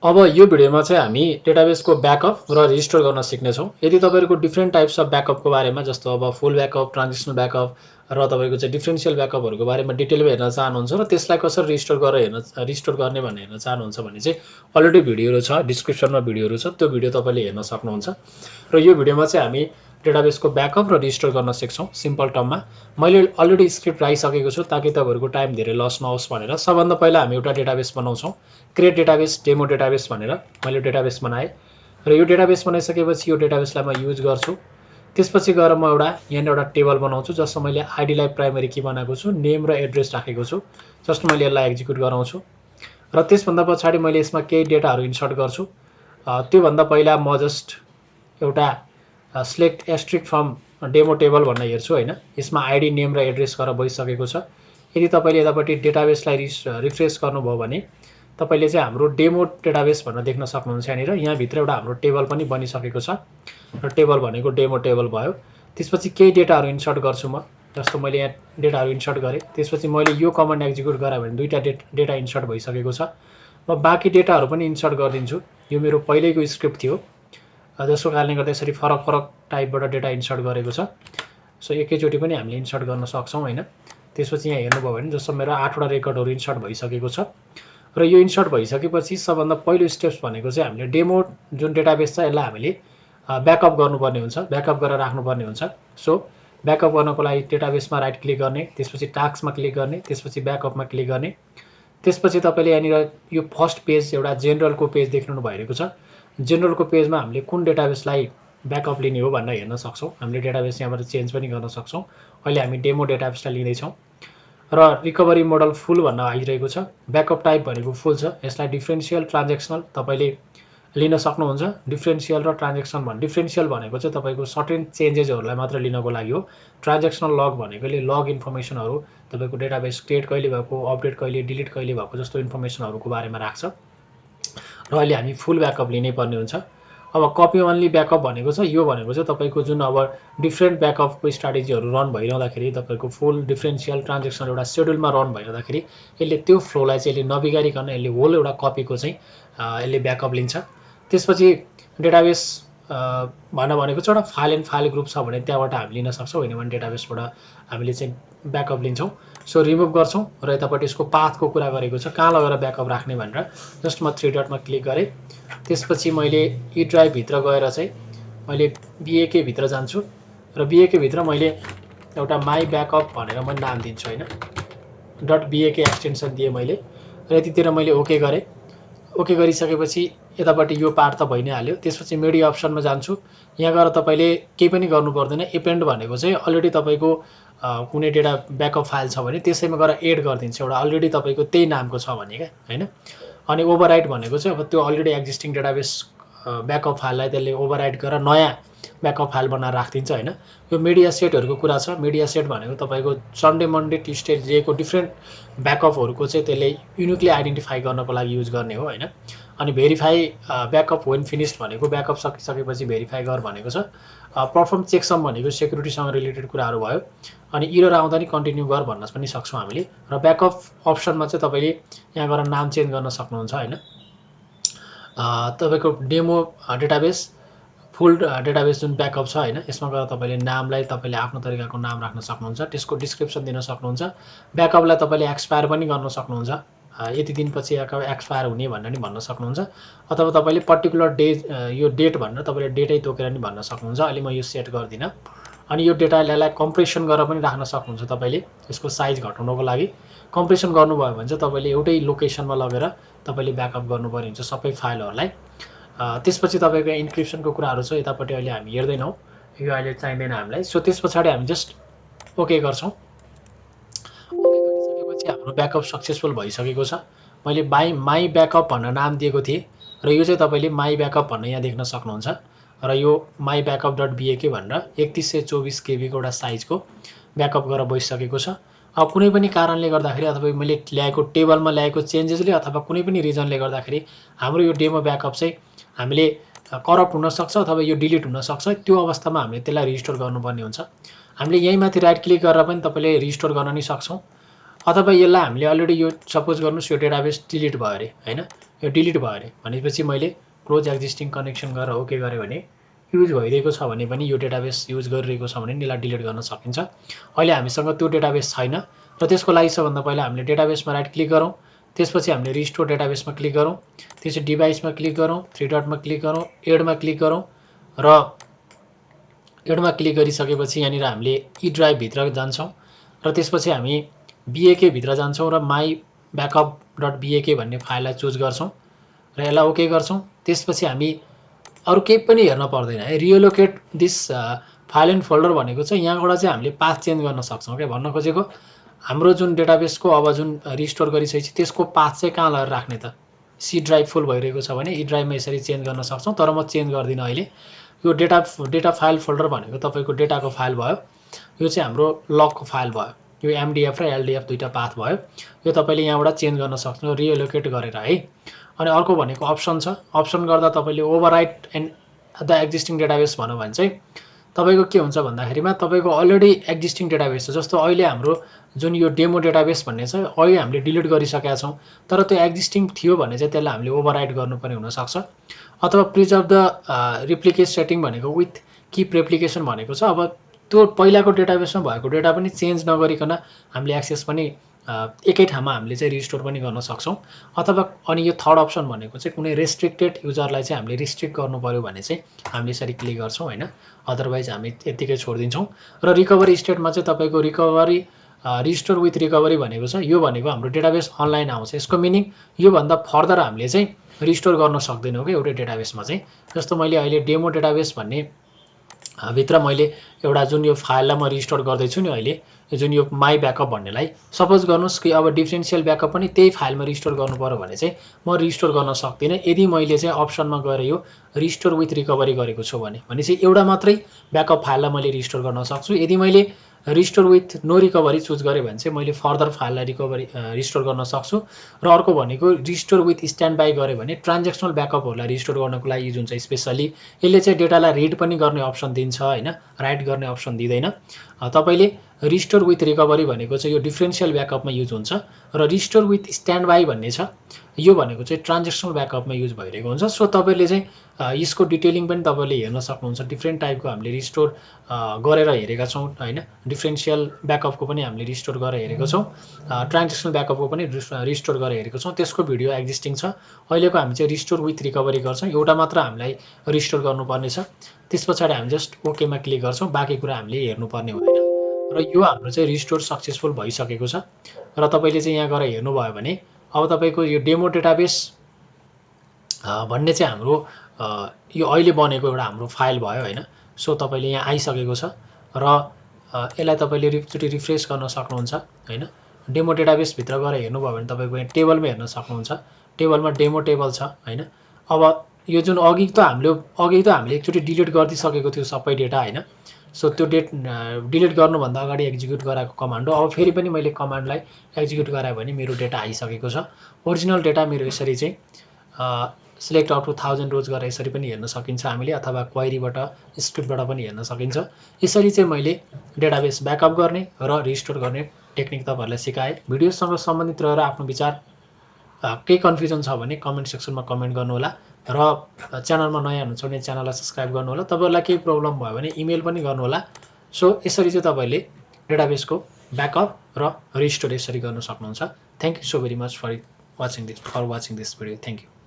अब यो भिडियोमा चाहिँ हामी डेटाबेसको ब्याकअप र रिस्टोर गर्न सिक्नेछौँ। यदि तपाईँहरूको डिफ्रेन्ट टाइप्स अफ ब्याकअपको बारेमा जस्तो अब फुल ब्याकअप, ट्रान्जिसनल ब्याकअप र तपाईँको चाहिँ डिफ्रेन्सियल ब्याकअपहरूको बारेमा डिटेलमा हेर्न चाहनुहुन्छ र त्यसलाई कसरी रिस्टोर गर्ने भनेर हेर्न चाहनुहुन्छ भने चाहिँ अलरेडी भिडियोहरू छ, डिस्क्रिप्सनमा भिडियोहरू छ, त्यो भिडियो तपाईँले हेर्न सक्नुहुन्छ। र यो भिडियोमा चाहिँ हामी डेटाबेसको ब्याकअप र रिस्टोर गर्न सिक्छौँ सिम्पल टर्ममा। मैले अलरेडी स्क्रिप्ट राखिसकेको छु ताकि तपाईँहरूको टाइम धेरै लस नहोस् भनेर। सबभन्दा पहिला हामी एउटा डेटाबेस बनाउँछौँ, क्रिएट डेटाबेस, डेमो डेटाबेस भनेर मैले डेटाबेस बनाएँ र यो डेटाबेस बनाइसकेपछि यो डेटाबेसलाई म युज गर्छु। त्यसपछि गएर म यहाँनिर एउटा टेबल बनाउँछु जसमा मैले आइडीलाई प्राइमरी की बनाएको छु, नेम र एड्रेस राखेको छु। जस्ट मैले यसलाई एक्जिक्युट गराउँछु र त्यसभन्दा पछाडि मैले यसमा केही डेटाहरू इन्सर्ट गर्छु। त्योभन्दा पहिला म जस्ट एउटा select asterisk from demo table भन्न हेर्छु होइन। यसमा आइडी, नेम र एड्रेस गरेर भइसकेको छ। यदि तपाईँले यतापट्टि डेटाबेसलाई रिफ्रेस गर्नुभयो भने तपाईँले चाहिँ हाम्रो डेमो डेटाबेस भनेर देख्न सक्नुहुन्छ यहाँनिर। यहाँभित्र एउटा हाम्रो टेबल पनि बनिसकेको छ र टेबल भनेको डेमो टेबल भयो। त्यसपछि केही डेटाहरू इन्सर्ट गर्छु म, जस्तो मैले यहाँ डेटाहरू इन्सर्ट गरेँ। त्यसपछि मैले यो कमान्ड एक्जिक्युट गरेँ भने दुईवटा डेटा इन्सर्ट भइसकेको छ। म बाँकी डेटाहरू पनि इन्सर्ट गरिदिन्छु। यो मेरो पहिल्यैको स्क्रिप्ट थियो, जसको कारणले गर्दा यसरी फरक फरक टाइपबाट डेटा इन्सर्ट गरेको छ। सो एकैचोटि पनि हामीले इन्सर्ट गर्न सक्छौँ होइन। त्यसपछि यहाँ हेर्नुभयो भने जस्तो मेरो 8वटा रेकर्डहरू इन्सर्ट भइसकेको छ। र यो इन्सर्ट भइसकेपछि सबभन्दा पहिलो स्टेप्स भनेको चाहिँ हामीले डेमो जुन डेटाबेस छ यसलाई हामीले ब्याकअप गर्नुपर्ने हुन्छ, ब्याकअप गरेर राख्नुपर्ने हुन्छ। सो ब्याकअप गर्नको लागि डेटाबेसमा राइट क्लिक गर्ने, त्यसपछि टास्कमा क्लिक गर्ने, त्यसपछि ब्याकअपमा क्लिक गर्ने। त्यसपछि तपाईँले यहाँनिर यो फर्स्ट पेज एउटा जेनरलको पेज देख्नु भइरहेको छ। जेनरलको पेजमा हामीले कुन डेटाबेसलाई ब्याकअप लिने हो भनेर हेर्न सक्छौँ। हामीले डेटाबेस यहाँबाट चेन्ज पनि गर्न सक्छौँ। अहिले हामी डेमो डेटाबेसलाई लिँदैछौँ र रिकभरी मोडल फुल भन्न आइरहेको छ। ब्याकअप टाइप भनेको फुल छ। यसलाई डिफ्रेन्सियल, ट्रान्जेक्सनल तपाईँले लिन सक्नुहुन्छ। डिफ्रेन्सियल र ट्रान्जेक्सन डिफ्रेन्सियल भनेको चाहिँ तपाईँको सर्टेन चेन्जेसहरूलाई मात्र लिनको लागि हो। ट्रान्जेक्सनल लग भनेकोले लग इन्फर्मेसनहरू तपाईँको डेटाबेस क्रिएट कहिले भएको, अपडेट कहिले, डिलिट कहिले भएको जस्तो इन्फर्मेसनहरूको बारेमा राख्छ र अहिले हामी फुल ब्याकअप लिनै पर्ने हुन्छ। अब कपी ओन्ली ब्याकअप भनेको छ, यो भनेको चाहिँ तपाईँको जुन अब डिफ्रेन्ट ब्याकअपको स्ट्राटेजीहरू रन भइरहँदाखेरि तपाईँको फुल डिफ्रेन्सियल ट्रान्जेक्सन एउटा सेड्युलमा रन भइरहँदाखेरि यसले त्यो फ्लोलाई चाहिँ यसले नबिगारिकन यसले होल एउटा कपीको चाहिँ यसले ब्याकअप लिन्छ। त्यसपछि डेटाबेस भनेको चाहिँ एउटा फाइल एन्ड फाइल ग्रुप छ भने त्यहाँबाट हामी लिन सक्छौँ, होइन भने डेटाबेसबाट हामीले चाहिँ ब्याकअप लिन्छौँ। सो रिमुभ गर्छौँ र यतापट्टि यसको पाथको कुरा गरेको छ, कहाँ लगेर ब्याकअप राख्ने भनेर। जस्ट म 3 डटमा क्लिक गरेँ। त्यसपछि मैले ई ड्राइभभित्र गएर चाहिँ मैले बिएके भित्र जान्छु र बिएके भित्र मैले एउटा माई ब्याकअप भनेर म नाम दिन्छु होइन। .bak एक्सटेन्सन दिएँ मैले र यतितिर मैले ओके गरेँ। ओके गरिसकेपछि यतापट्टि यो पार्ट त भइ नै हाल्यो। त्यसपछि मिडिया अप्सनमा जान्छु। यहाँ गएर तपाईँले केही पनि गर्नु पर्दैन। एपेन्ड भनेको चाहिँ अलरेडी तपाईँको कुनै डेटा ब्याकअप फाइल छ भने त्यसैमा गएर एड गरिदिन्छ, एउटा अलरेडी तपाईँको त्यही नामको छ भने क्या होइन। अनि ओभरराइट भनेको चाहिँ अब त्यो अलरेडी एक्जिस्टिङ डेटाबेस ब्याकअप फाइललाई त्यसले ओभरराइट गरेर नयाँ ब्याकअप फाइल बनाएर राखिदिन्छ होइन। यो मिडिया सेटहरूको कुरा छ। मिडिया सेट भनेको तपाईँको सन्डे, मन्डे, ट्युसडे दिएको डिफ्रेन्ट ब्याकअपहरूको चाहिँ त्यसले युनिकली आइडेन्टिफाई गर्नको लागि युज गर्ने हो होइन। अनि भेरिफाई ब्याकअप वेन फिनिस्ड भनेको ब्याकअप सकिसकेपछि भेरिफाई गर भनेको छ। पर्फर्म चेकसम भनेको सेक्युरिटीसँग रिलेटेड कुराहरू भयो। अनि इरर आउँदा नि कन्टिन्यू गर भन्न पनि सक्छौँ हामीले। र ब्याकअप अप्सनमा चाहिँ तपाईँले यहाँ गएर नाम चेन्ज गर्न सक्नुहुन्छ होइन। तपाईँको डेमो डेटाबेस फुल डेटाबेस जुन ब्याकअप छ होइन, यसमा गएर तपाईँले नामलाई तपाईँले आफ्नो तरिकाको नाम राख्न सक्नुहुन्छ, त्यसको डिस्क्रिप्सन दिन सक्नुहुन्छ। ब्याकअपलाई तपाईँले एक्सपायर पनि गर्न सक्नुहुन्छ, यति दिनपछि एक्सपायर हुने भनेर नि भन्न सक्नुहुन्छ। अथवा तपाईँले पर्टिकुलर यो डेट भनेर तपाईँले डेटै तोकेर नि भन्न सक्नुहुन्छ। अहिले म यो सेट गर्दिनँ। अनि यो डेटालाई कम्प्रेसन गरेर पनि राख्न सक्नुहुन्छ तपाईँले, यसको साइज घटाउनको लागि। कम्प्रेसन गर्नुभयो भने चाहिँ तपाईँले एउटै लोकेसनमा लगेर तपाईँले ब्याकअप गर्नुपर्ने हुन्छ सबै फाइलहरूलाई। त्यसपछि तपाईँको इन्क्रिप्सनको कुराहरू छ, यतापट्टि अहिले हामी हेर्दैनौँ, यो अहिले चाहिँदैन हामीलाई। सो त्यस पछाडि हामी जस्ट ओके गर्छौँ। ओके गरिसकेपछि हाम्रो ब्याकअप सक्सेसफुल भइसकेको छ। मैले माई ब्याकअप भनेर नाम दिएको थिएँ र यो चाहिँ तपाईँले माई ब्याकअप भनेर यहाँ देख्न सक्नुहुन्छ। र यो माई ब्याकअप .bak भनेर 3124 KB को एउटा साइजको ब्याकअप गरेर बसिसकेको छ। अब कुनै पनि कारणले गर्दाखेरि अथवा मैले ल्याएको टेबलमा ल्याएको चेन्जेसले अथवा कुनै पनि रिजनले गर्दाखेरि हाम्रो यो डेमो ब्याकअप चाहिँ हामीले करप्ट हुनसक्छ अथवा यो डिलिट हुनसक्छ। त्यो अवस्थामा हामीले त्यसलाई रिस्टोर गर्नुपर्ने हुन्छ। हामीले यहीँ माथि राइट क्लिक गरेर पनि तपाईँले रिस्टोर गर्न नि सक्छौँ। अथवा यसलाई हामीले अलरेडी यो सपोज गर्नुहोस् यो डेटाबेस डिलिट भयो अरे होइन, यो डिलिट भयो अरे भनेपछि मैले क्लोज एक्जिस्टिङ कनेक्सन गरेर ओके गरेँ भने युज भइरहेको छ भने पनि यो डेटाबेस युज गरिरहेको छ भने यसलाई डिलिट गर्न सकिन्छ। अहिले हामीसँग त्यो डेटाबेस छैन र त्यसको लागि सबभन्दा पहिला हामीले डेटाबेसमा राइट क्लिक गरौँ, त्यसपछि हामीले रिस्टोर डेटाबेसमा क्लिक गरौँ, त्यसपछि डिभाइसमा क्लिक गरौँ, थ्री डटमा क्लिक गरौँ, एडमा क्लिक गरौँ र एडमा क्लिक गरिसकेपछि यहाँनिर हामीले ई ड्राइभभित्र जान्छौँ र त्यसपछि हामी BAK भित्र जान्छौँ र माई ब्याकअप डट BAK भन्ने फाइललाई चुज गर्छौँ र यसलाई ओके गर्छौँ। त्यसपछि हामी अरू केही पनि हेर्न पर्दैन है, relocate this file and folder भनेको चाहिँ यहाँबाट चाहिँ हामीले पाथ चेन्ज गर्न सक्छौँ क्या। भन्न खोजेको हाम्रो जुन डेटाबेसको अब जुन रिस्टोर गरिसकेपछि त्यसको पाथ चाहिँ कहाँ लगेर राख्ने त, सी ड्राइभ फुल भइरहेको छ भने ई ड्राइभमा यसरी चेन्ज गर्न सक्छौँ, तर म चेन्ज गर्दिनँ अहिले। यो डेटा फाइल फोल्डर भनेको तपाईँको डेटाको फाइल भयो, यो चाहिँ हाम्रो लगको फाइल भयो, यो MDF र LDF दुईवटा पाथ भयो। यो तपाईँले यहाँबाट चेन्ज गर्न सक्नुहुन्छ रिएलोकेट गरेर है। अनि अर्को भनेको अप्सन छ, अप्सन गर्दा तपाईँले overwrite and the existing database भन्यो भने चाहिँ तपाईँको के हुन्छ भन्दाखेरिमा तपाईँको अलरेडी एक्जिस्टिङ डेटाबेस छ। जस्तो अहिले हाम्रो जुन यो डेमो डेटाबेस भन्ने छ अहिले हामीले डिलिट गरिसकेका छौँ, तर त्यो एक्जिस्टिङ थियो भने चाहिँ त्यसलाई हामीले ओभरराइट गर्नुपर्ने हुनसक्छ। अथवा प्रिजर्भ द रिप्लिकेट सेटिङ भनेको विथ किप रेप्लिकेसन भनेको छ। अब त्यो पहिलाको डेटाबेसमा भएको डेटा पनि चेन्ज नगरिकन हामीले एक्सेस पनि एकै ठाउँमा हामीले चाहिँ रिस्टोर पनि गर्न सक्छौँ। अथवा अनि यो थर्ड अप्सन भनेको चाहिँ कुनै रेस्ट्रिक्टेड युजरलाई चाहिँ हामीले रिस्ट्रिक्ट गर्नु पऱ्यो भने चाहिँ हामीले यसरी क्लिक गर्छौँ होइन, अदरवाइज हामी यत्तिकै छोडिदिन्छौँ। र रिकभरी स्टेटमा चाहिँ तपाईँको रिकभरी रिस्टोर विथ रिकभरी भनेको छ, यो भनेको हाम्रो डेटाबेस अनलाइन आउँछ। यसको मिनिङ योभन्दा फर्दर हामीले चाहिँ रिस्टोर गर्न सक्दैनौँ कि एउटै डेटाबेसमा चाहिँ। जस्तो मैले अहिले डेमो डेटाबेस भन्ने भित्र मैले एउटा जुन यो फाइललाई म रिस्टोर गर्दैछु नि अहिले, जुन यो माई ब्याकअप भन्नेलाई सपोज गर्नुहोस् कि अब डिफरेन्सियल ब्याकअप पनि त्यही फाइलमा रिस्टोर गर्नु पर्यो भने चाहिँ म रिस्टोर गर्न सक्दिनँ यदि मैले चाहिँ अप्सनमा गएर यो रिस्टोर विथ रिकभरी गरेको छु भने चाहिँ एउटा मात्रै ब्याकअप फाइललाई मैले रिस्टोर गर्न सक्छु। यदि मैले restore with no recovery choose गरेँ भने चाहिँ मैले फर्दर फाइललाई रिस्टोर गर्न सक्छु। र अर्को भनेको रिस्टोर विथ स्ट्यान्ड बाई गरेँ भने ट्रान्जेक्सनल ब्याकअपहरूलाई रिस्टोर गर्नको लागि युज हुन्छ। स्पेसली यसले चाहिँ डेटालाई रिड पनि गर्ने अप्सन दिन्छ होइन, राइट गर्ने अप्सन दिँदैन। तपाईँले रिस्टोर विथ रिकभरी भनेको चाहिँ यो डिफरेन्सियल ब्याकअपमा युज हुन्छ र रिस्टोर विथ स्ट्यान्ड बाई भन्ने छ, यो भनेको चाहिँ ट्रान्जेक्सनल ब्याकअपमा युज भइरहेको हुन्छ। सो तपाईँले चाहिँ यसको डिटेलिङ पनि तपाईँले हेर्न सक्नुहुन्छ। डिफ्रेन्ट टाइपको हामीले रिस्टोर गरेर हेरेका छौँ होइन, डिफरेन्सियल ब्याकअपको पनि हामीले रिस्टोर गरेर हेरेको छौँ, ट्रान्जेक्सनल ब्याकअपको पनि रिस्टोर गरेर हेरेको छौँ। त्यसको भिडियो एक्जिस्टिङ छ। अहिलेको हामी चाहिँ रिस्टोर विथ रिकभरी गर्छौँ, एउटा मात्र हामीलाई रिस्टोर गर्नुपर्ने छ। त्यस पछाडि हामी जस्ट ओकेमा क्लिक गर्छौँ, बाँकी कुरा हामीले हेर्नुपर्ने हुँदैन। र यो हाम्रो चाहिँ रिस्टोर सक्सेसफुल भइसकेको छ। र तपाईँले चाहिँ यहाँ गएर हेर्नुभयो भने अब तपाईँको यो डेमो डेटाबेस भन्ने चाहिँ हाम्रो यो अहिले बनेको एउटा हाम्रो फाइल भयो होइन। सो तपाईँले यहाँ आइसकेको छ र यसलाई तपाईँले एकचोटि रिफ्रेस गर्न सक्नुहुन्छ होइन। डेमो डेटाबेसभित्र गएर हेर्नुभयो भने तपाईँको यहाँ टेबलमा हेर्न सक्नुहुन्छ, टेबलमा डेमो टेबल छ होइन। अब यो जुन अघि त हामीले एकचोटि डिलिट गरिदिइसकेको थियो सबै डेटा होइन। सो त्यो डिलिट गर्नुभन्दा अगाडि एक्जिक्युट गराएको कमान्ड हो। अब फेरि पनि मैले कमान्डलाई एक्जिक्युट गराएँ भने मेरो डेटा आइसकेको छ। ओरिजिनल डेटा मेरो यसरी चाहिँ सिलेक्ट अप टु 1000 रोज गरेर यसरी पनि हेर्न सकिन्छ हामीले, अथवा क्वेरीबाट स्क्रिप्टबाट पनि हेर्न सकिन्छ। यसरी चाहिँ मैले डेटाबेस ब्याकअप गर्ने र रिस्टोर गर्ने टेक्निक तपाईँहरूलाई सिकाएँ। भिडियोसँग सम्बन्धित रहेर आफ्नो विचार केही कन्फ्युजन छ भने कमेन्ट सेक्सनमा कमेन्ट गर्नुहोला र च्यानलमा नयाँ हुनुहुन्छ भने च्यानललाई सब्सक्राइब गर्नुहोला। तपाईँहरूलाई केही प्रब्लम भयो भने इमेल पनि गर्नुहोला। सो यसरी चाहिँ तपाईँले डेटाबेसको ब्याकअप र रिस्टोर यसरी गर्न सक्नुहुन्छ। Thank you so very much for watching this video. Thank you.